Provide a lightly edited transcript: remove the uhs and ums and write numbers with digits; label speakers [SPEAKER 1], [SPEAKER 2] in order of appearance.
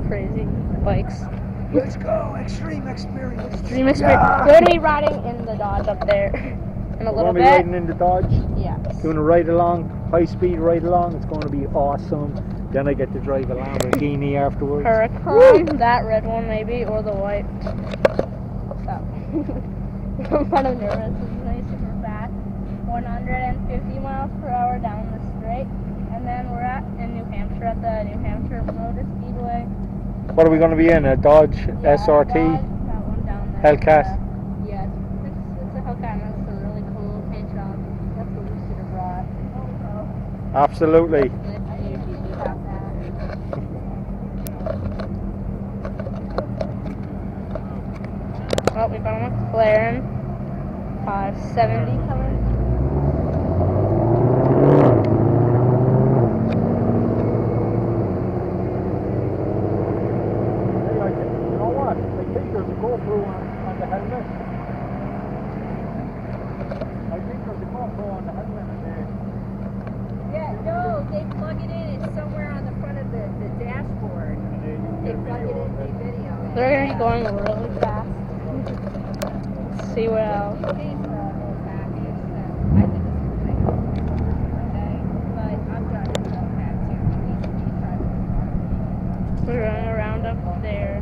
[SPEAKER 1] crazy bikes.
[SPEAKER 2] Let's go! Extreme experience!
[SPEAKER 1] Extreme experience. We're going to be riding in the Dodge up there in a little bit.
[SPEAKER 2] We're going to be riding in the Dodge.
[SPEAKER 1] Yes.
[SPEAKER 2] Doing a ride along, high speed ride along. It's going to be awesome. Then I get to drive a Lamborghini afterwards.
[SPEAKER 1] Huracan, that red one maybe, or the white. So, I'm kind of nervous. This is nice, super fast. 150 miles per hour down the straight. And then we're in New Hampshire at the New Hampshire Motor Speedway.
[SPEAKER 2] What are we going to be in? A Dodge
[SPEAKER 1] Yeah,
[SPEAKER 2] SRT?
[SPEAKER 1] that one down there.
[SPEAKER 2] Hellcat?
[SPEAKER 1] Yeah, it's a Hellcat, and it's a really cool paint job. That's what we should have brought.
[SPEAKER 2] Absolutely.
[SPEAKER 1] Well, we got a McLaren 570 color.
[SPEAKER 2] You know what? I think there's a GoPro on the helmet. I think there's a GoPro on the helmet there.
[SPEAKER 3] Yeah, no, they plug it in. It's somewhere on the front of the dashboard. They plug it in, they video it.
[SPEAKER 1] They're going to be going really fast. Let's see what else.
[SPEAKER 3] I think it's okay. But I'm driving a Hellcat too.
[SPEAKER 1] We're running around up there.